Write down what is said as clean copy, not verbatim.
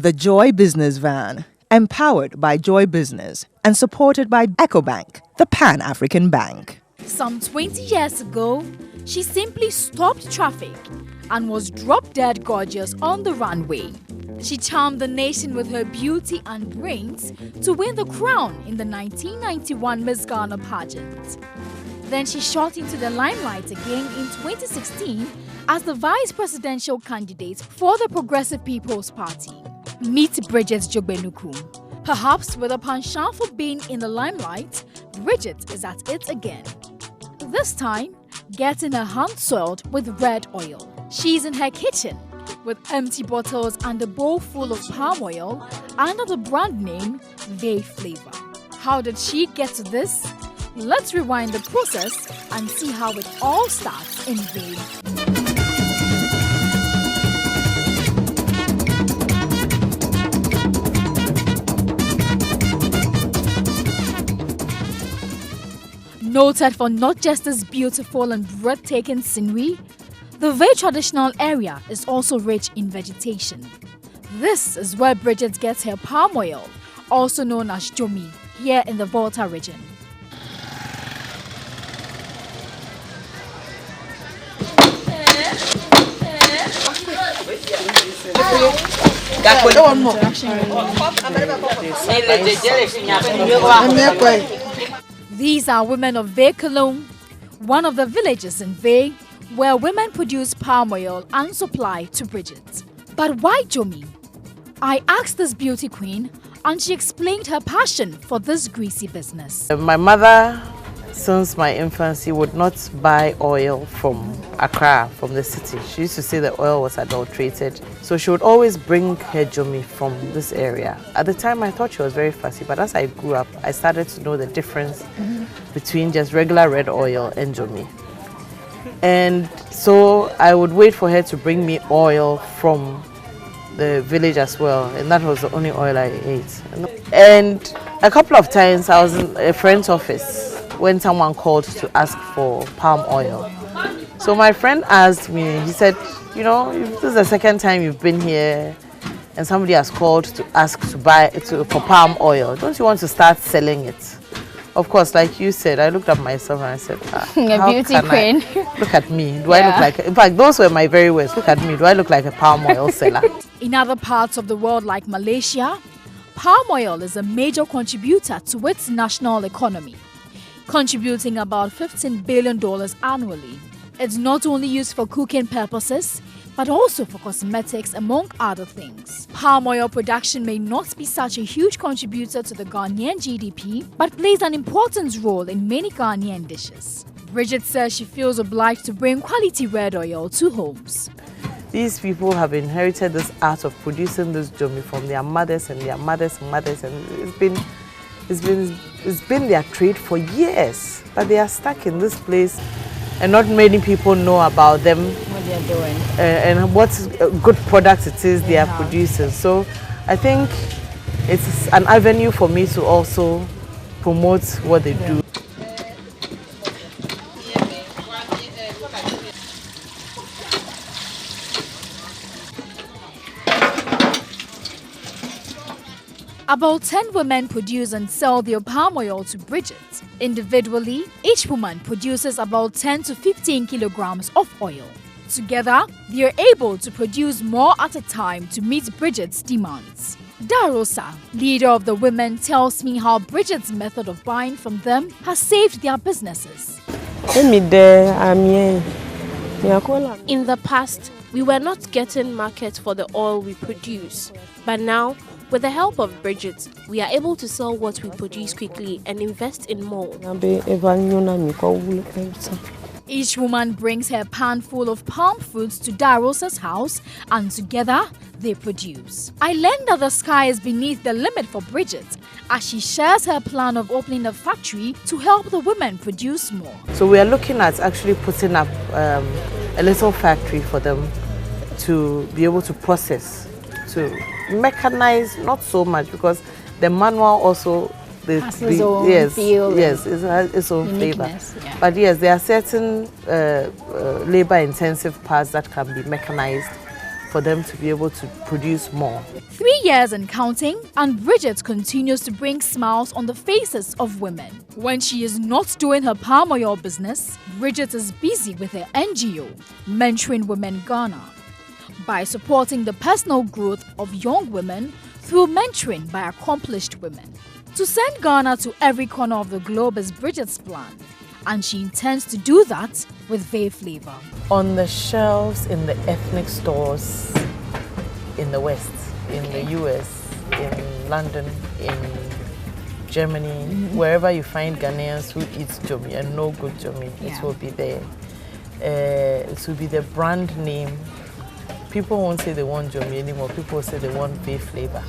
The Joy Business Van, empowered by Joy Business and supported by EcoBank, the Pan-African Bank. Some 20 years ago, she simply stopped traffic and was drop-dead gorgeous on the runway. She charmed the nation with her beauty and brains to win the crown in the 1991 Miss Ghana pageant. Then she shot into the limelight again in 2016 as the vice-presidential candidate for the Progressive People's Party. Meet Bridget Jogbenukum. Perhaps with a penchant for being in the limelight, Bridget is at it again. This time, getting her hand soiled with red oil. She's in her kitchen with empty bottles and a bowl full of palm oil under the brand name Ve-Flavor. How did she get to this? Let's rewind the process and see how it all starts in Ve. Noted for not just its beautiful and breathtaking scenery, the Ve traditional area is also rich in vegetation. This is where Bridget gets her palm oil, also known as jomi, here in the Volta region. These are women of Ve-Kolenu, one of the villages in Ve, where women produce palm oil and supply to Bridget. But why jomi? I asked this beauty queen and she explained her passion for this greasy business. My mother, since my infancy, would not buy oil from Accra, from the city. She used to say the oil was adulterated. So she would always bring her jomi from this area. At the time, I thought she was very fussy, but as I grew up, I started to know the difference between just regular red oil and jomi. And so I would wait for her to bring me oil from the village as well, and that was the only oil I ate. And a couple of times I was in a friend's office when someone called to ask for palm oil. So my friend asked me, he said, you know, this is the second time you've been here and somebody has called to ask for palm oil. Don't you want to start selling it? Of course, like you said, I looked at myself and I said, a beauty queen. Look at me. Do I look like, in fact, those were my very words. Look at me. Do I look like a palm oil seller? In other parts of the world like Malaysia, palm oil is a major contributor to its national economy, contributing about $15 billion annually. It's not only used for cooking purposes, but also for cosmetics, among other things. Palm oil production may not be such a huge contributor to the Ghanaian GDP, but plays an important role in many Ghanaian dishes. Bridget says she feels obliged to bring quality red oil to homes. These people have inherited this art of producing this jomi from their mothers and their mothers' mothers, and it's been their trade for years. But they are stuck in this place, and not many people know about them, What they're doing, and what good products it is they are producing. So I think it's an avenue for me to also promote what they do. About 10 women produce and sell their palm oil to Bridget. Individually, each woman produces about 10 to 15 kilograms of oil. Together, they are able to produce more at a time to meet Bridget's demands. Darosa, leader of the women, tells me how Bridget's method of buying from them has saved their businesses. In the past, we were not getting market for the oil we produce, but now, with the help of Bridget, we are able to sell what we produce quickly and invest in more. Each woman brings her pan full of palm fruits to Darosa's house, and together they produce. I learned that the sky is beneath the limit for Bridget as she shares her plan of opening a factory to help the women produce more. So we are looking at actually putting up a little factory for them to be able to process, to mechanize, not so much, because the manual also has its own feel. Yes, it has its own flavor. Yeah. But yes, there are certain labor-intensive parts that can be mechanized for them to be able to produce more. 3 years and counting, and Bridget continues to bring smiles on the faces of women. When she is not doing her palm oil business, Bridget is busy with her NGO, Mentoring Women Ghana, by supporting the personal growth of young women through mentoring by accomplished women. To send Ghana to every corner of the globe is Bridget's plan, and she intends to do that with Ve-Flavor. On the shelves in the ethnic stores in the West, in the US, in London, in Germany, wherever you find Ghanaians who eat jomi and know good jomi, it will be there. It will be the brand name. People won't say they want jomi anymore. People will say they want Ve-Flavor.